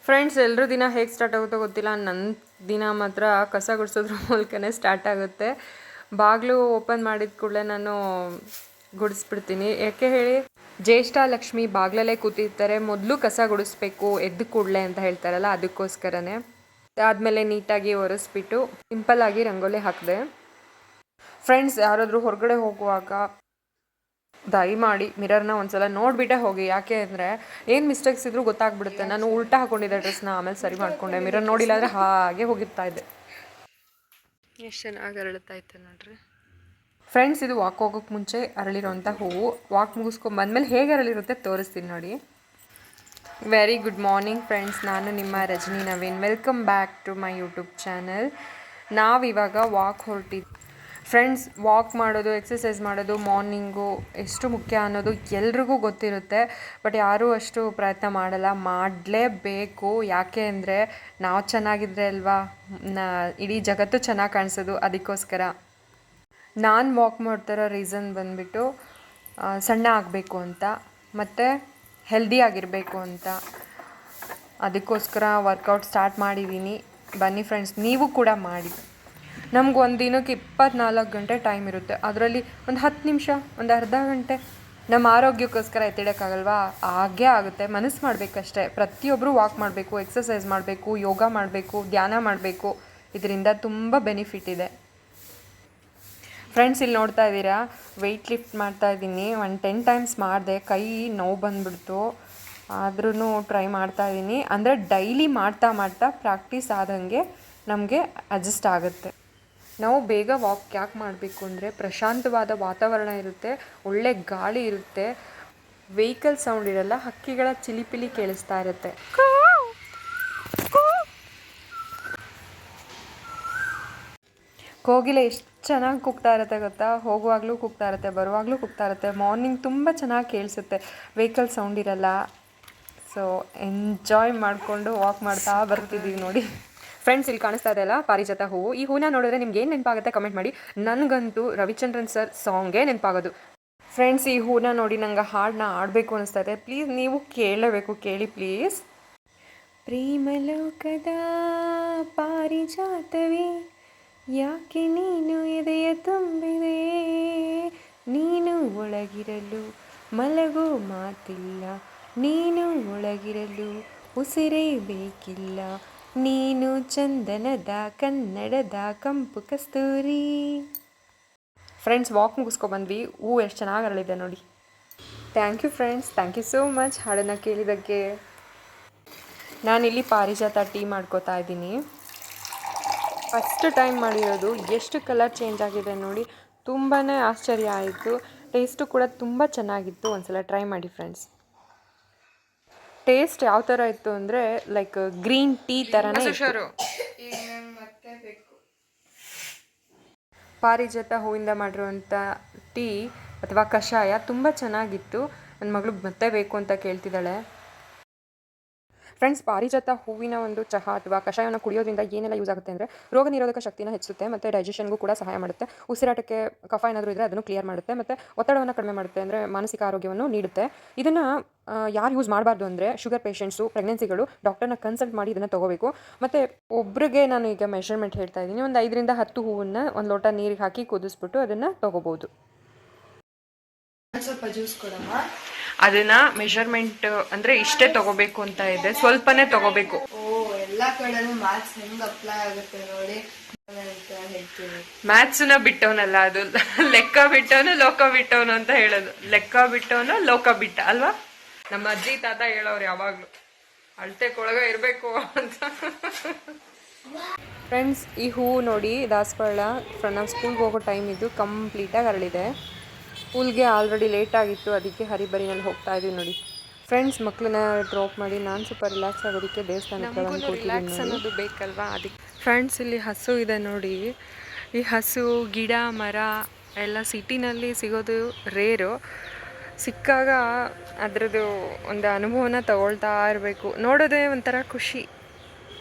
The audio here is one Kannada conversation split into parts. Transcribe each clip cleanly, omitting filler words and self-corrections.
ಫ್ರೆಂಡ್ಸ್, ಎಲ್ಲರೂ ದಿನ ಹೇಗೆ ಸ್ಟಾರ್ಟ್ ಆಗುತ್ತೋ ಗೊತ್ತಿಲ್ಲ. ನನ್ನ ದಿನ ಮಾತ್ರ ಕಸ ಗುಡಿಸೋದ್ರ ಮೂಲಕನೇ ಸ್ಟಾರ್ಟ್ ಆಗುತ್ತೆ. ಬಾಗಿಲು ಓಪನ್ ಮಾಡಿದ ಕೂಡಲೇ ನಾನು ಗುಡಿಸ್ಬಿಡ್ತೀನಿ. ಯಾಕೆ ಹೇಳಿ, ಜ್ಯೇಷ್ಠ ಲಕ್ಷ್ಮಿ ಬಾಗಿಲಲ್ಲೇ ಕೂತಿರ್ತಾರೆ, ಮೊದಲು ಕಸ ಗುಡಿಸ್ಬೇಕು ಎದ್ದು ಕೂಡಲೇ ಅಂತ ಹೇಳ್ತಾರಲ್ಲ, ಅದಕ್ಕೋಸ್ಕರನೇ. ಆದಮೇಲೆ ನೀಟಾಗಿ ಒರೆಸ್ಬಿಟ್ಟು ಸಿಂಪಲ್ಲಾಗಿ ರಂಗೋಲಿ ಹಾಕಿದೆ. ಫ್ರೆಂಡ್ಸ್, ಯಾರಾದರೂ ಹೊರಗಡೆ ಹೋಗುವಾಗ ದಯಮಾಡಿ ಮಿರರ್ನ ಒಂದ್ಸಲ ನೋಡಿಬಿಟ್ಟೆ ಹೋಗಿ. ಯಾಕೆ ಅಂದರೆ ಏನು ಮಿಸ್ಟೇಕ್ಸ್ ಇದ್ರೂ ಗೊತ್ತಾಗ್ಬಿಡುತ್ತೆ. ನಾನು ಉಲ್ಟಾ ಹಾಕೊಂಡಿದ್ದೆ ಡ್ರೆಸ್ನ, ಆಮೇಲೆ ಸರಿ ಮಾಡಿಕೊಂಡೆ. ಮಿರರ್ ನೋಡಿಲ್ಲ ಅಂದರೆ ಹಾಗೆ ಹೋಗಿರ್ತಾ ಇದ್ದೆ. ಎಷ್ಟು ಚೆನ್ನಾಗಿ ಅರಳುತ್ತಾ ಇತ್ತು ನೋಡ್ರಿ ಫ್ರೆಂಡ್ಸ್. ಇದು ವಾಕ್ ಹೋಗೋಕ್ಕೆ ಮುಂಚೆ ಅರಳಿರೋಂಥ ಹೂವು. ವಾಕ್ ಮುಗಿಸ್ಕೊಂಡು ಬಂದಮೇಲೆ ಹೇಗೆ ಅರಳಿರುತ್ತೆ ತೋರಿಸ್ತೀನಿ ನೋಡಿ. ವೆರಿ ಗುಡ್ ಮಾರ್ನಿಂಗ್ ಫ್ರೆಂಡ್ಸ್, ನಾನು ನಿಮ್ಮ Rajani Naveen. Welcome back to my YouTube channel. ನಾವಿವಾಗ ವಾಕ್ ಹೊರಟಿದ್ವಿ ಫ್ರೆಂಡ್ಸ್. ವಾಕ್ ಮಾಡೋದು, ಎಕ್ಸಸೈಸ್ ಮಾಡೋದು ಮಾರ್ನಿಂಗು ಎಷ್ಟು ಮುಖ್ಯ ಅನ್ನೋದು ಎಲ್ರಿಗೂ ಗೊತ್ತಿರುತ್ತೆ. ಬಟ್ ಯಾರೂ ಅಷ್ಟು ಪ್ರಯತ್ನ ಮಾಡಲ್ಲ. ಮಾಡಲೇಬೇಕು. ಯಾಕೆ ಅಂದರೆ ನಾವು ಚೆನ್ನಾಗಿದ್ರೆ ಅಲ್ವಾ ಇಡೀ ಜಗತ್ತು ಚೆನ್ನಾಗಿ ಕಾಣಿಸೋದು. ಅದಕ್ಕೋಸ್ಕರ ನಾನು ವಾಕ್ ಮಾಡ್ತಿರೋ ರೀಸನ್ ಬಂದುಬಿಟ್ಟು ಸಣ್ಣ ಆಗಬೇಕು ಅಂತ, ಮತ್ತು ಹೆಲ್ದಿ ಆಗಿರಬೇಕು ಅಂತ. ಅದಕ್ಕೋಸ್ಕರ ವರ್ಕೌಟ್ ಸ್ಟಾರ್ಟ್ ಮಾಡಿದ್ದೀನಿ. ಬನ್ನಿ ಫ್ರೆಂಡ್ಸ್, ನೀವು ಕೂಡ ಮಾಡಿ. ನಮ್ಗೆ ಒಂದು ದಿನಕ್ಕೆ 24 ಗಂಟೆ ಟೈಮ್ ಇರುತ್ತೆ. ಅದರಲ್ಲಿ ಒಂದು 10 ನಿಮಿಷ, ಒಂದು ಅರ್ಧ ಗಂಟೆ ನಮ್ಮ ಆರೋಗ್ಯಕ್ಕೋಸ್ಕರ ಎತ್ತಿಡೋಕ್ಕಾಗಲ್ವಾ? ಹಾಗೇ ಆಗುತ್ತೆ. ಮನಸ್ಸು ಮಾಡಬೇಕಷ್ಟೇ. ಪ್ರತಿಯೊಬ್ಬರು ವಾಕ್ ಮಾಡಬೇಕು, ಎಕ್ಸಸೈಸ್ ಮಾಡಬೇಕು, ಯೋಗ ಮಾಡಬೇಕು, ಧ್ಯಾನ ಮಾಡಬೇಕು. ಇದರಿಂದ ತುಂಬ ಬೆನಿಫಿಟ್ ಇದೆ. ಫ್ರೆಂಡ್ಸ್, ಇಲ್ಲಿ ನೋಡ್ತಾ ಇದ್ದೀರಾ, ವೆಯ್ಟ್ ಲಿಫ್ಟ್ ಮಾಡ್ತಾ ಇದ್ದೀನಿ. ಒಂದು 10 ಟೈಮ್ಸ್ ಮಾಡಿದೆ, ಕೈ ನೋವು ಬಂದುಬಿಡ್ತು. ಆದ್ರೂ ಟ್ರೈ ಮಾಡ್ತಾ ಇದ್ದೀನಿ. ಅಂದರೆ ಡೈಲಿ ಮಾಡ್ತಾ ಮಾಡ್ತಾ ಪ್ರಾಕ್ಟೀಸ್ ಆದಂಗೆ ನಮಗೆ ಅಡ್ಜಸ್ಟ್ ಆಗುತ್ತೆ. ನಾವು ಬೇಗ ವಾಕ್ ಯಾಕೆ ಮಾಡಬೇಕು ಅಂದರೆ ಪ್ರಶಾಂತವಾದ ವಾತಾವರಣ ಇರುತ್ತೆ, ಒಳ್ಳೆ ಗಾಳಿ ಇರುತ್ತೆ, ವೆಹಿಕಲ್ ಸೌಂಡ್ ಇರಲ್ಲ, ಹಕ್ಕಿಗಳ ಚಿಲಿಪಿಲಿ ಕೇಳಿಸ್ತಾ ಇರುತ್ತೆ. ಕೋಗಿಲೆ ಎಷ್ಟು ಚೆನ್ನಾಗಿ ಕೂಗ್ತಾ ಇರುತ್ತೆ ಗೊತ್ತಾ? ಹೋಗುವಾಗಲೂ ಕೂಗ್ತಾ ಇರುತ್ತೆ, ಬರುವಾಗಲೂ ಕೂಗ್ತಾ ಇರುತ್ತೆ. ಮಾರ್ನಿಂಗ್ ತುಂಬ ಚೆನ್ನಾಗಿ ಕೇಳಿಸುತ್ತೆ, ವೆಹಿಕಲ್ ಸೌಂಡ್ ಇರಲ್ಲ. ಸೊ ಎಂಜಾಯ್ ಮಾಡಿಕೊಂಡು ವಾಕ್ ಮಾಡ್ತಾ ಬರ್ತಿದ್ದೀವಿ ನೋಡಿ. ಫ್ರೆಂಡ್ಸ್, ಇಲ್ಲಿ ಕಾಣಿಸ್ತಾ ಇದೆಯಲ್ಲ ಪಾರಿಜಾತ ಹೂವು. ಈ ಹೂನ ನೋಡಿದ್ರೆ ನಿಮ್ಗೆ ಏನು ನೆನಪಾಗುತ್ತೆ ಕಮೆಂಟ್ ಮಾಡಿ. ನನಗಂತೂ ರವಿಚಂದ್ರನ್ ಸರ್ ಸಾಂಗೇ ನೆನಪಾಗೋದು. ಫ್ರೆಂಡ್ಸ್, ಈ ಹೂನ ನೋಡಿ ನಂಗೆ ಹಾಡನ್ನ ಆಡಬೇಕು ಅನಿಸ್ತಾ ಇದೆ. ಪ್ಲೀಸ್ ನೀವು ಕೇಳಬೇಕು, ಕೇಳಿ ಪ್ಲೀಸ್. ಪ್ರೇಮಲೋಕದ ಪಾರಿಜಾತವೇ, ಯಾಕೆ ನೀನು ಎದೆಯ ತುಂಬಿದೆ, ನೀನು ಒಳಗಿರಲು ಮಲಗೋ ಮಾತಿಲ್ಲ, ನೀನು ಒಳಗಿರಲು ಉಸಿರೇ ಬೇಕಿಲ್ಲ, ನೀನು ಚಂದನದ ಕನ್ನಡದ ಕಂಪು ಕಸ್ತೂರಿ. Friends, walk ಮುಗಿಸ್ಕೊಬಂದ್ವಿ. ಹೂವು ಎಷ್ಟು ಚೆನ್ನಾಗಿ ಅರಳಿದೆ ನೋಡಿ. Thank you friends, thank you so much ಹಾಡನ್ನು ಕೇಳಿದ್ದಕ್ಕೆ. ನಾನಿಲ್ಲಿ ಪಾರಿಜಾತ ಟೀ ಮಾಡ್ಕೋತಾ ಇದ್ದೀನಿ. ಫಸ್ಟ್ ಟೈಮ್ ಮಾಡಿರೋದು. ಎಷ್ಟು ಕಲರ್ ಚೇಂಜ್ ಆಗಿದೆ ನೋಡಿ, ತುಂಬಾ ಆಶ್ಚರ್ಯ ಆಯಿತು. ಟೇಸ್ಟು ಕೂಡ ತುಂಬ ಚೆನ್ನಾಗಿತ್ತು. ಒಂದ್ಸಲ ಟ್ರೈ ಮಾಡಿ ಫ್ರೆಂಡ್ಸ್. ಟೇಸ್ಟ್ ಯಾವ ಥರ ಇತ್ತು ಅಂದರೆ ಲೈಕ್ ಗ್ರೀನ್ ಟೀ ಥರನೇ ಇತ್ತು. ಪಾರಿಜಾತ ಹೂವಿಂದ ಮಾಡಿರುವಂಥ ಟೀ ಅಥವಾ ಕಷಾಯ ತುಂಬ ಚೆನ್ನಾಗಿತ್ತು. ನನ್ನ ಮಗಳು ಮತ್ತೆ ಬೇಕು ಅಂತ ಕೇಳ್ತಿದ್ದಾಳೆ. ಫ್ರೆಂಡ್ಸ್, ಪಾರಿಜಾತ ಹೂವಿನ ಒಂದು ಚಹಾ ಅಥವಾ ಕಷಾಯವನ್ನು ಕುಡಿಯೋದ್ರಿಂದ ಏನೆಲ್ಲ ಯೂಸ್ ಆಗುತ್ತೆ ಅಂದರೆ ರೋಗ ನಿರೋಧಕ ಶಕ್ತಿನ ಹೆಚ್ಚಿಸುತ್ತೆ, ಮತ್ತು ಡೈಜೆಷನ್ಗೂ ಕೂಡ ಸಹಾಯ ಮಾಡುತ್ತೆ. ಉಸಿರಾಟಕ್ಕೆ ಕಫ ಏನಾದರೂ ಇದ್ದರೆ ಅದನ್ನು ಕ್ಲಿಯರ್ ಮಾಡುತ್ತೆ, ಮತ್ತು ಒತ್ತಡವನ್ನು ಕಡಿಮೆ ಮಾಡುತ್ತೆ, ಅಂದರೆ ಮಾನಸಿಕ ಆರೋಗ್ಯವನ್ನು ನೀಡುತ್ತೆ. ಇದನ್ನು ಯಾರು ಯೂಸ್ ಮಾಡಬಾರ್ದು ಅಂದರೆ ಶುಗರ್ ಪೇಷಂಟ್ಸು, ಪ್ರೆಗ್ನೆನ್ಸಿಗಳು ಡಾಕ್ಟರ್ನ ಕನ್ಸಲ್ಟ್ ಮಾಡಿ ಇದನ್ನು ತೊಗೋಬೇಕು. ಮತ್ತು ಒಬ್ರಿಗೆ ನಾನು ಈಗ ಮೆಷರ್ಮೆಂಟ್ ಹೇಳ್ತಾ ಇದ್ದೀನಿ. ಒಂದು 5ರಿಂದ 10 ಹೂವನ್ನು ಒಂದು ಲೋಟ ನೀರಿಗೆ ಹಾಕಿ ಕುದಿಸ್ಬಿಟ್ಟು ಅದನ್ನು ತೊಗೋಬೋದು. ಸ್ವಲ್ಪ ಜ್ಯೂಸ್ ಕೊಡಮ್ಮ. ಅದನ್ನ ಮೆಷರ್ಮೆಂಟ್ ಅಂದ್ರೆ ಇಷ್ಟೇ ತಗೋಬೇಕು ಅಂತ ಇದೆ, ಸ್ವಲ್ಪನೇ ತಗೋಬೇಕು. ಎಲ್ಲ ಕಡೆನೂ ಮ್ಯಾಥ್ಸ್ ಹೆಂಗ್ ಅಪ್ಲೈ ಆಗುತ್ತೆ ನೋಡಿ ಹೇಳ್ತೀನಿ. ಮ್ಯಾಥ್ಸ್ನ ಬಿಟ್ಟವನಲ್ಲ, ಅದು ಲೆಕ್ಕ ಬಿಟ್ಟವನು ಲೋಕ ಬಿಟ್ಟವನು ಅಂತ ಹೇಳೋದು. ಲೆಕ್ಕ ಬಿಟ್ಟವನು ಲೋಕ ಬಿಟ್ಟ ಅಲ್ವಾ? ನಮ್ಮ ಅಜ್ಜಿ ತಾತ ಹೇಳೋರು ಯಾವಾಗ್ಲೂ ಅಳತೆಗೊಳಗ ಇರಬೇಕು ಅಂತ. ಫ್ರೆಂಡ್ಸ್, ಈ ಹೂವು ನೋಡಿ, ದಾಸವಾಳ. ನಾವು ಸ್ಕೂಲ್ಗೆ ಹೋಗೋ ಟೈಮ್ ಇದು ಕಂಪ್ಲೀಟಾಗಿ ಅರಳಿದೆ. ಸ್ಕೂಲ್ಗೆ ಆಲ್ರೆಡಿ ಲೇಟ್ ಆಗಿತ್ತು, ಅದಕ್ಕೆ ಹರಿಬರಿನಲ್ಲಿ ಹೋಗ್ತಾ ಇದ್ದೀವಿ ನೋಡಿ. ಫ್ರೆಂಡ್ಸ್, ಮಕ್ಕಳನ್ನ ಡ್ರಾಪ್ ಮಾಡಿ ನಾನು ಸ್ವಲ್ಪ ರಿಲ್ಯಾಕ್ಸ್ ಆಗೋದಕ್ಕೆ ದೇವಸ್ಥಾನಕ್ಕೆ ಬಂದು ರಿಲ್ಯಾಕ್ಸ್ ಅನ್ನೋದು ಬೇಕಲ್ವಾ, ಅದಕ್ಕೆ. ಫ್ರೆಂಡ್ಸ್, ಇಲ್ಲಿ ಹಸು ಇದೆ ನೋಡಿ. ಈ ಹಸು, ಗಿಡ, ಮರ ಎಲ್ಲ ಸಿಟಿನಲ್ಲಿ ಸಿಗೋದು ರೇರು. ಸಿಕ್ಕಾಗ ಅದರದ್ದು ಒಂದು ಅನುಭವನ ತಗೊಳ್ತಾ ಇರಬೇಕು. ನೋಡೋದೇ ಒಂಥರ ಖುಷಿ.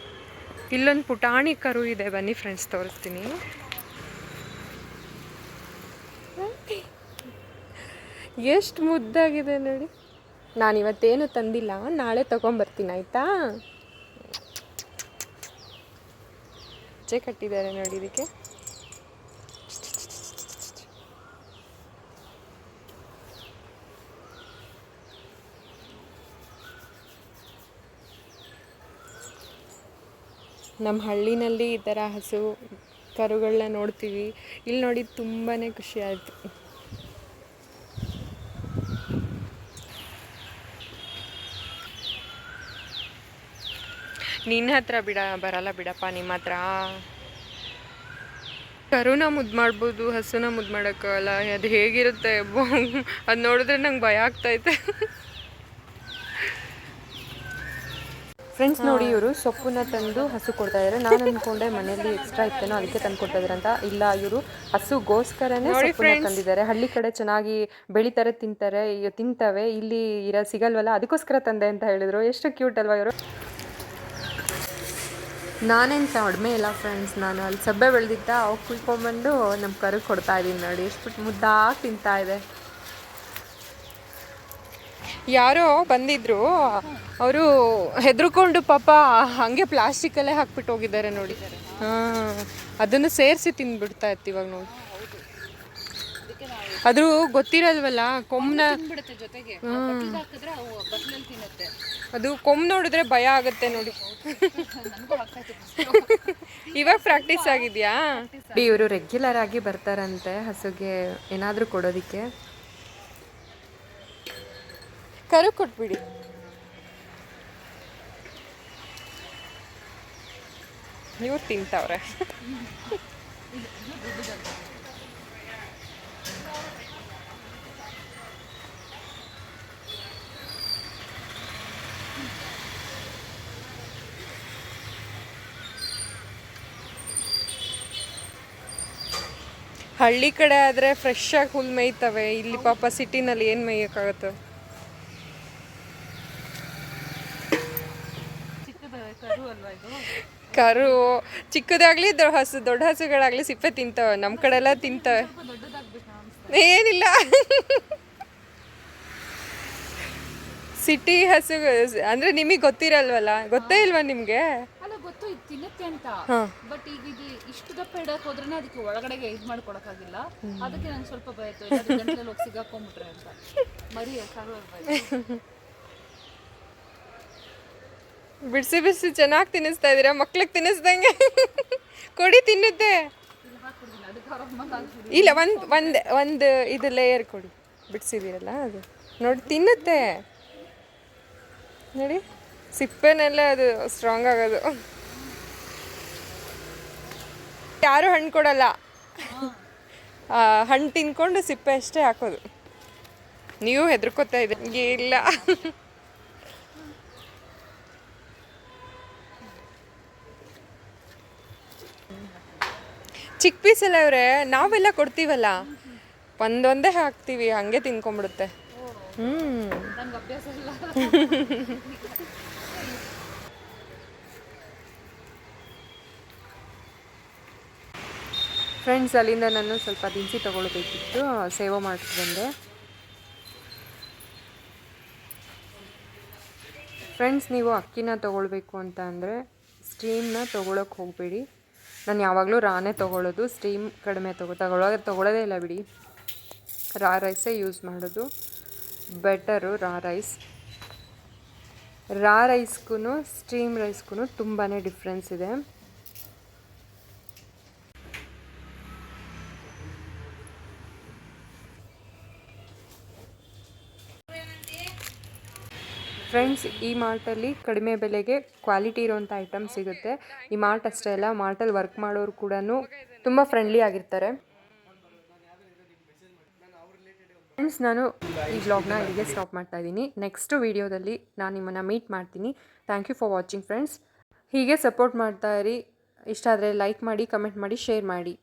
ಇಲ್ಲೊಂದು ಪುಟಾಣಿ ಕರು ಇದೆ, ಬನ್ನಿ ಫ್ರೆಂಡ್ಸ್ ತೋರಿಸ್ತೀನಿ. ಎಷ್ಟು ಮುದ್ದಾಗಿದೆ ನೋಡಿ. ನಾನಿವತ್ತೇನು ತಂದಿಲ್ಲ, ನಾಳೆ ತೊಗೊಂಬರ್ತೀನಿ ಆಯಿತಾ? ಗೆಜ್ಜೆ ಕಟ್ಟಿದ್ದಾರೆ ನೋಡಿ ಇದಕ್ಕೆ. ನಮ್ಮ ಹಳ್ಳಿನಲ್ಲಿ ಈ ಥರ ಹಸು ಕರುಗಳನ್ನ ನೋಡ್ತೀವಿ. ಇಲ್ಲಿ ನೋಡಿ ತುಂಬಾ ಖುಷಿ ಆಯಿತು. ನಿನ್ನ ಹತ್ರ ಬರಲ್ಲ ಬಿಡಪ್ಪ, ನಿಮ್ಮ ಹತ್ರ ಕರುನ ಮುದ್ದು ಮಾಡ್ಬೋದು, ಹಸುನ ಮುದ್ದು ಮಾಡೋಕ್ಕಾಗಲ್ಲ. ಅದು ಹೇಗಿರುತ್ತೆ ಅದು ನೋಡಿದ್ರೆ ನಂಗೆ ಭಯ ಆಗ್ತೈತೆ. ಫ್ರೆಂಡ್ಸ್ ನೋಡಿ, ಇವರು ಸೊಪ್ಪನ್ನ ತಂದು ಹಸು ಕೊಡ್ತಾ ಇದ್ದಾರೆ. ನಾನು ಅಂದ್ಕೊಂಡೆ ಮನೆಯಲ್ಲಿ ಎಕ್ಸ್ಟ್ರಾ ಇತ್ತೇನೋ ಅದಕ್ಕೆ ತಂದು ಕೊಡ್ತಾ ಇದ್ದಾರೆ ಅಂತ. ಇಲ್ಲ, ಇವರು ಹಸುಗೋಸ್ಕರನೇ ಸೊಪ್ಪನ್ನ ತಂದಿದ್ದಾರೆ. ಹಳ್ಳಿ ಕಡೆ ಚೆನ್ನಾಗಿ ಬೆಳಿತಾರೆ, ತಿಂತವೆ, ಇಲ್ಲಿ ಸಿಗಲ್ವಲ್ಲ, ಅದಕ್ಕೋಸ್ಕರ ತಂದೆ ಅಂತ ಹೇಳಿದ್ರು. ಎಷ್ಟು ಕ್ಯೂಟ್ ಅಲ್ವಾ ಇವರು. ನಾನೇನು ಕಡಿಮೆ ಇಲ್ಲ ಫ್ರೆಂಡ್ಸ್, ನಾನು ಅಲ್ಲಿ ಸಬ್ಬೆ ಬೆಳೆದಿದ್ದ ಅವು ಕುಯ್ಕೊಂಬಂದು ನಮ್ಮ ಕರು ಕೊಡ್ತಾ ಇದ್ದೀನಿ. ನೋಡಿ ಎಷ್ಟು ಮುದ್ದಾಗಿ ತಿಂತಾ ಇದೆ. ಯಾರೋ ಬಂದಿದ್ರು, ಅವರು ಹೆದರ್ಕೊಂಡು ಪಾಪ ಹಾಗೆ ಪ್ಲಾಸ್ಟಿಕಲ್ಲೇ ಹಾಕ್ಬಿಟ್ಟು ಹೋಗಿದ್ದಾರೆ ನೋಡಿ. ಹಾಂ, ಅದನ್ನು ಸೇರಿಸಿ ತಿಂದ್ಬಿಡ್ತಾ ಇತ್ತು ಇವಾಗ ನೋಡಿ. ಅದು ಗೊತ್ತಿರಲ್ವಲ್ಲ, ಕೊಮ್ಮನ ಅದು ಕೊಮ್ಮು ನೋಡಿದ್ರೆ ಭಯ ಆಗುತ್ತೆ ನೋಡಿ. ಇವಾಗ ಪ್ರಾಕ್ಟೀಸ್ ಆಗಿದೆಯಾ? ಇವರು ರೆಗ್ಯುಲರ್ ಆಗಿ ಬರ್ತಾರಂತೆ ಹಸುಗೆ ಏನಾದರೂ ಕೊಡೋದಕ್ಕೆ. ಕರು ಕೊಟ್ಬಿಡಿ. ಇವ್ರು ತಿಂತವ್ರೆ. ಹಳ್ಳಿ ಕಡೆ ಆದರೆ ಫ್ರೆಶ್ ಆಗಿ ಹುಲ್ಲು ಮೇಯ್ತವೆ. ಇಲ್ಲಿ ಪಾಪ ಸಿಟಿನಲ್ಲಿ ಏನು ಮೇಯೋಕ್ಕಾಗುತ್ತೆ? ಕರು ಚಿಕ್ಕದಾಗ್ಲಿ ದೊಡ್ಡ ಹಸುಗಳಾಗ್ಲಿ ಸಿಪ್ಪೆ ತಿಂತವೆ. ನಮ್ಮ ಕಡೆ ಎಲ್ಲ ತಿಂತವೆ. ಏನಿಲ್ಲ, ಸಿಟಿ ಹಸು ಅಂದ್ರೆ ನಿಮಗೆ ಗೊತ್ತಿರಲ್ವಲ್ಲ. ಗೊತ್ತೇ ಇಲ್ವಾ ನಿಮ್ಗೆ? ಗೊತ್ತು ಇದು ತಿನ್ನುತ್ತೆ ಅಂತ. ಬಟ್ ಈಗ ಇದು ಇಷ್ಟು ದಪ್ಪ ಇಡಕ್ ಹೋದ್ರೆ ಅದಕ್ಕೆ ಒಳಗಡೆಗೆ ಇದು ಮಾಡ್ಕೊಡಕ್ಕಾಗಿಲ್ಲ. ಅದಕ್ಕೆ ನಂಗೆ ಸ್ವಲ್ಪ ಭಯ ಇತ್ತು, ಗಂಟಲಲ್ಲಿ ಹೋಗಿ ಸಿಗಾಕೊಂಡ್ಬಿಟ್ರೆ ಅಂತ. ಮರಿ ಬಿಡಿಸಿ ಬಿಡಿಸಿ ಚೆನ್ನಾಗಿ ತಿನ್ನಿಸ್ತಾ ಇದ್ದೀರಾ. ಮಕ್ಳಿಗೆ ತಿನ್ನಿಸ್ದಂಗೆ ಕೊಡಿ, ತಿನ್ನುತ್ತೆ. ಇಲ್ಲ, ಒಂದು ಇದು ಲೇಯರ್ ಕೊಡಿ, ಬಿಡಿಸಿದ್ದೀರಲ್ಲ ಅದು ನೋಡಿ ತಿನ್ನುತ್ತೆ. ನೋಡಿ ಸಿಪ್ಪೆನೆಲ್ಲ ಅದು ಸ್ಟ್ರಾಂಗ್ ಆಗೋದು. ಯಾರು ಹಣ್ಣು ಕೊಡಲ್ಲ, ಹಣ್ಣು ತಿನ್ಕೊಂಡು ಸಿಪ್ಪೆ ಅಷ್ಟೇ ಹಾಕೋದು. ನೀವು ಹೆದರ್ಕೋತಾ ಇದ್ದೀರಿ. ಇಲ್ಲ, ಚಿಕ್ಕ ಪೀಸಲ್ಲ ಇವ್ರೆ. ನಾವೆಲ್ಲ ಕೊಡ್ತೀವಲ್ಲ, ಒಂದೊಂದೇ ಹಾಕ್ತೀವಿ, ಹಂಗೆ ತಿನ್ಕೊಂಡ್ಬಿಡುತ್ತೆ. ಅಭ್ಯಾಸ ಇಲ್ಲ. ಫ್ರೆಂಡ್ಸ್, ಅಲ್ಲಿಂದ ನಾನು ಸ್ವಲ್ಪ ದಿನಸಿ ತೊಗೊಳ್ಬೇಕಿತ್ತು, ಸೇವ್ ಮಾಡ್ಕೊಂಡು ಬಂದೆ. ಫ್ರೆಂಡ್ಸ್, ನೀವು ಅಕ್ಕಿನ ತೊಗೊಳ್ಬೇಕು ಅಂತ ಅಂದರೆ ಸ್ಟೀಮ್ನ ತೊಗೊಳಕ್ಕೆ ಹೋಗಬೇಡಿ. ನಾನು ಯಾವಾಗಲೂ ರಾನೇ ತೊಗೊಳ್ಳೋದು, ಸ್ಟೀಮ್ ಕಡಿಮೆ ತೊಗೊಳ್ಳೋದೇ ಇಲ್ಲ ಬಿಡಿ. ರಾ ರೈಸೇ ಯೂಸ್ ಮಾಡೋದು ಬೆಟರು. ರಾ ರೈಸ್ಗೂ ಸ್ಟೀಮ್ ರೈಸ್ಗೂ ತುಂಬಾ ಡಿಫ್ರೆನ್ಸ್ ಇದೆ. ಫ್ರೆಂಡ್ಸ್, ಈ ಮಾರ್ಟಲ್ಲಿ ಕಡಿಮೆ ಬೆಲೆಗೆ ಕ್ವಾಲಿಟಿ ಇರೋವಂಥ ಐಟಮ್ ಸಿಗುತ್ತೆ. ಈ ಮಾರ್ಟ್ ಅಷ್ಟೇ ಅಲ್ಲ, ಮಾರ್ಟಲ್ಲಿ ವರ್ಕ್ ಮಾಡೋರು ಕೂಡ ತುಂಬ ಫ್ರೆಂಡ್ಲಿ ಆಗಿರ್ತಾರೆ. ಫ್ರೆಂಡ್ಸ್, ನಾನು ಈ ವ್ಲಾಗ್ನ ಇಲ್ಲಿಗೆ ಸ್ಟಾಪ್ ಮಾಡ್ತಾ ಇದ್ದೀನಿ. ನೆಕ್ಸ್ಟ್ ವೀಡಿಯೋದಲ್ಲಿ ನಾನು ನಿಮ್ಮನ್ನು ಮೀಟ್ ಮಾಡ್ತೀನಿ. Thank you for watching friends. ಹೀಗೆ ಸಪೋರ್ಟ್ ಮಾಡ್ತಾ ಇರಿ. ಇಷ್ಟ ಆದರೆ ಲೈಕ್ ಮಾಡಿ, ಕಮೆಂಟ್ ಮಾಡಿ, ಶೇರ್ ಮಾಡಿ.